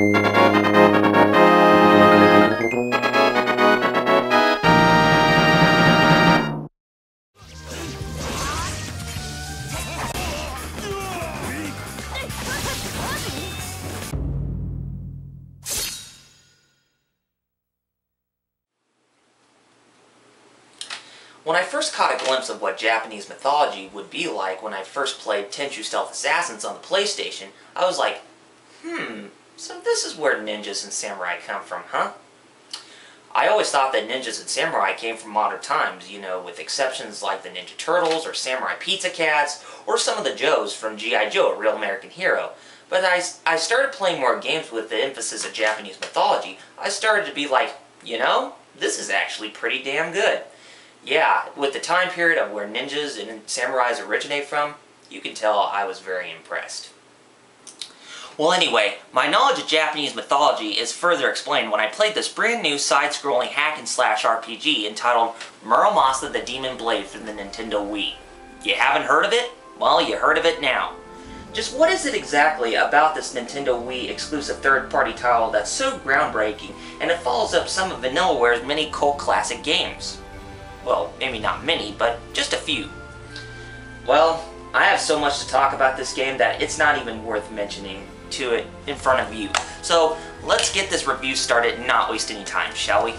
When I first caught a glimpse of what Japanese mythology would be like when I first played Tenchu Stealth Assassins on the PlayStation, I was like, so this is where ninjas and samurai come from, huh? I always thought that ninjas and samurai came from modern times, you know, with exceptions like the Ninja Turtles or Samurai Pizza Cats, or some of the Joes from G.I. Joe, A Real American Hero. But I started playing more games with the emphasis of Japanese mythology. I started to be like, you know, this is actually pretty damn good. Yeah, with the time period of where ninjas and samurais originate from, you can tell I was very impressed. Well anyway, my knowledge of Japanese mythology is further explained when I played this brand new side-scrolling hack-and-slash RPG entitled Muramasa the Demon Blade for the Nintendo Wii. You haven't heard of it? Well, you heard of it now. Just what is it exactly about this Nintendo Wii exclusive third-party title that's so groundbreaking and it follows up some of Vanillaware's many cult classic games? Well, maybe not many, but just a few. Well, I have so much to talk about this game that it's not even worth mentioning to it in front of you. So, let's get this review started and not waste any time, shall we?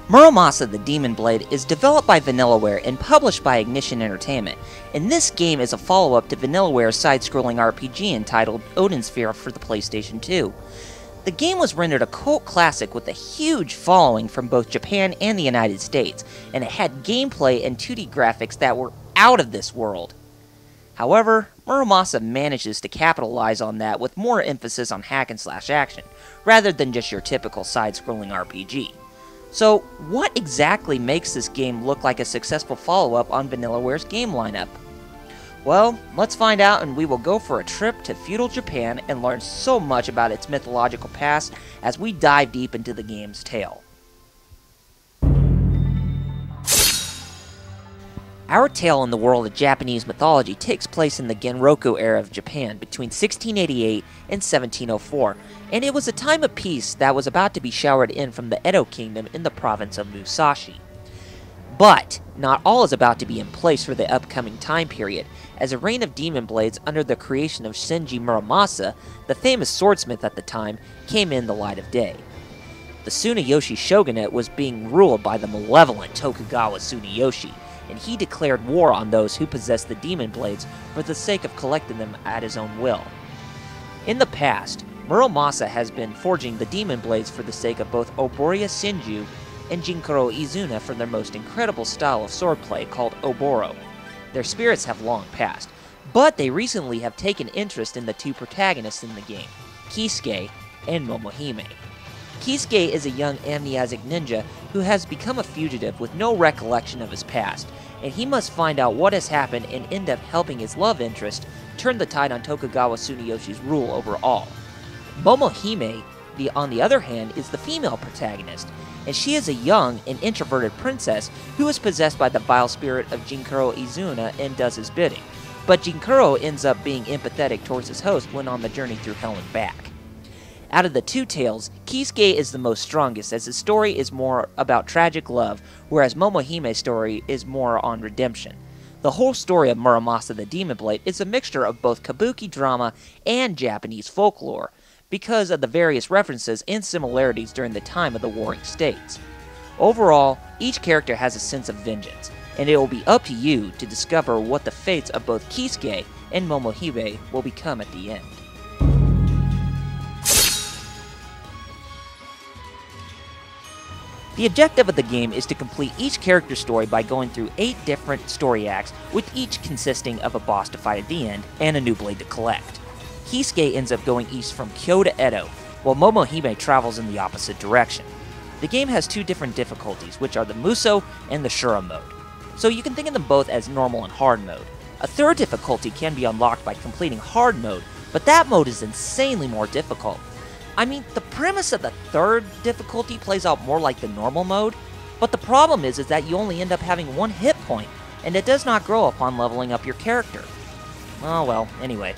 Muramasa the Demon Blade is developed by Vanillaware and published by Ignition Entertainment, and this game is a follow-up to Vanillaware's side-scrolling RPG entitled Odin Sphere for the PlayStation 2. The game was rendered a cult classic with a huge following from both Japan and the United States, and it had gameplay and 2D graphics that were out of this world. However, Muramasa manages to capitalize on that with more emphasis on hack-and-slash action, rather than just your typical side-scrolling RPG. So, what exactly makes this game look like a successful follow-up on Vanillaware's game lineup? Well, let's find out, and we will go for a trip to feudal Japan and learn so much about its mythological past as we dive deep into the game's tale. Our tale in the world of Japanese mythology takes place in the Genroku era of Japan between 1688 and 1704, and it was a time of peace that was about to be showered in from the Edo Kingdom in the province of Musashi. But not all is about to be in place for the upcoming time period, as a reign of demon blades under the creation of Shinji Muramasa, the famous swordsmith at the time, came in the light of day. The Tsunayoshi shogunate was being ruled by the malevolent Tokugawa Tsunayoshi, and he declared war on those who possessed the demon blades for the sake of collecting them at his own will. In the past, Muramasa has been forging the demon blades for the sake of both Oboriya Shinju and Jinkuro Izuna for their most incredible style of swordplay called Oboro. Their spirits have long passed, but they recently have taken interest in the two protagonists in the game, Kisuke and Momohime. Kisuke is a young amnesiac ninja who has become a fugitive with no recollection of his past, and he must find out what has happened and end up helping his love interest turn the tide on Tokugawa Tsunayoshi's rule over all. Momohime, on the other hand, is the female protagonist, and she is a young and introverted princess who is possessed by the vile spirit of Jinkuro Izuna and does his bidding, but Jinkuro ends up being empathetic towards his host when on the journey through hell and back. Out of the two tales, Kisuke is the most strongest, as his story is more about tragic love, whereas Momohime's story is more on redemption. The whole story of Muramasa the Demon Blade is a mixture of both kabuki drama and Japanese folklore, because of the various references and similarities during the time of the Warring States. Overall, each character has a sense of vengeance, and it will be up to you to discover what the fates of both Kisuke and Momohime will become at the end. The objective of the game is to complete each character's story by going through 8 different story acts, with each consisting of a boss to fight at the end and a new blade to collect. Kisuke ends up going east from Kyo to Edo, while Momohime travels in the opposite direction. The game has 2 different difficulties, which are the Muso and the Shura mode, so you can think of them both as normal and hard mode. A third difficulty can be unlocked by completing hard mode, but that mode is insanely more difficult. I mean, the premise of the third difficulty plays out more like the normal mode, but the problem is that you only end up having 1 hit point, and it does not grow upon leveling up your character. Oh well, anyway.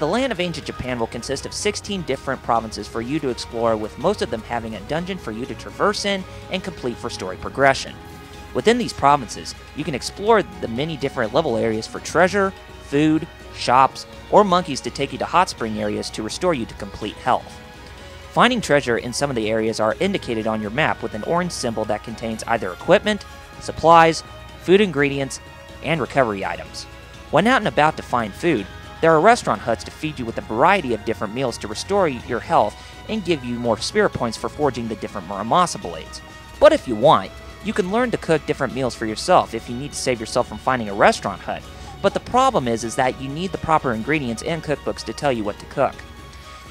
The land of ancient Japan will consist of 16 different provinces for you to explore, with most of them having a dungeon for you to traverse in and complete for story progression. Within these provinces, you can explore the many different level areas for treasure, food, shops, or monkeys to take you to hot spring areas to restore you to complete health. Finding treasure in some of the areas are indicated on your map with an orange symbol that contains either equipment, supplies, food ingredients, and recovery items. When out and about to find food, there are restaurant huts to feed you with a variety of different meals to restore your health and give you more spirit points for forging the different Muramasa blades. But if you want, you can learn to cook different meals for yourself if you need to save yourself from finding a restaurant hut. But the problem is that you need the proper ingredients and cookbooks to tell you what to cook.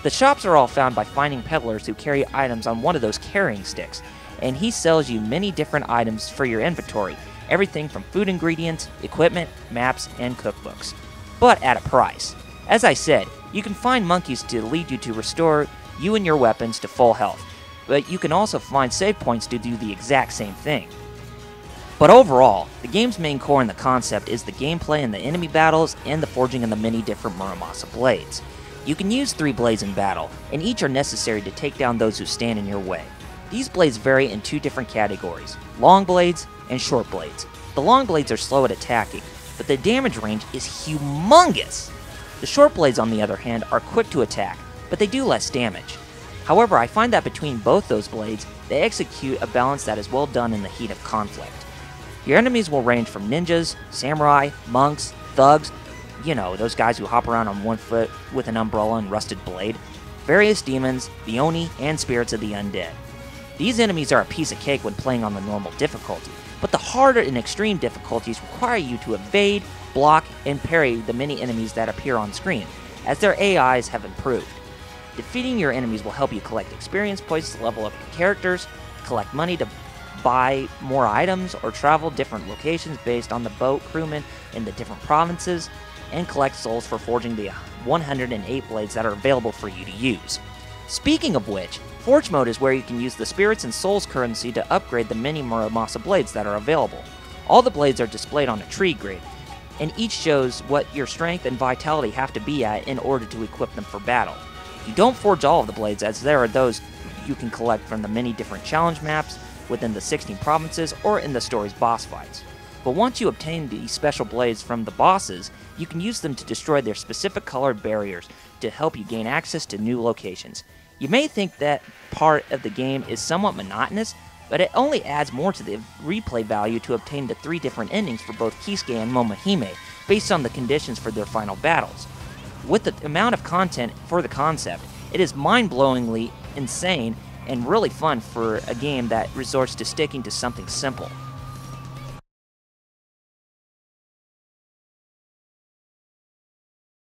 The shops are all found by finding peddlers who carry items on one of those carrying sticks, and he sells you many different items for your inventory, everything from food ingredients, equipment, maps, and cookbooks, but at a price. As I said, you can find monkeys to lead you to restore you and your weapons to full health, but you can also find save points to do the exact same thing. But overall, the game's main core and the concept is the gameplay and the enemy battles and the forging of the many different Muramasa blades. You can use 3 blades in battle, and each are necessary to take down those who stand in your way. These blades vary in 2 different categories, long blades and short blades. The long blades are slow at attacking, but the damage range is humongous. The short blades, on the other hand, are quick to attack, but they do less damage. However, I find that between both those blades, they execute a balance that is well done in the heat of conflict. Your enemies will range from ninjas, samurai, monks, thugs, you know, those guys who hop around on one foot with an umbrella and rusted blade, various demons, the Oni, and spirits of the undead. These enemies are a piece of cake when playing on the normal difficulty, but the harder and extreme difficulties require you to evade, block, and parry the many enemies that appear on screen, as their AIs have improved. Defeating your enemies will help you collect experience points to level up your characters, collect money to buy more items, or travel different locations based on the boat crewmen in the different provinces, and collect souls for forging the 108 blades that are available for you to use. Speaking of which, Forge Mode is where you can use the spirits and souls currency to upgrade the many Muramasa blades that are available. All the blades are displayed on a tree grid, and each shows what your strength and vitality have to be at in order to equip them for battle. You don't forge all of the blades, as there are those you can collect from the many different challenge maps within the 16 provinces or in the story's boss fights. But once you obtain these special blades from the bosses, you can use them to destroy their specific colored barriers to help you gain access to new locations. You may think that part of the game is somewhat monotonous, but it only adds more to the replay value to obtain the 3 different endings for both Kisuke and Momohime, based on the conditions for their final battles. With the amount of content for the concept, it is mind-blowingly insane and really fun for a game that resorts to sticking to something simple.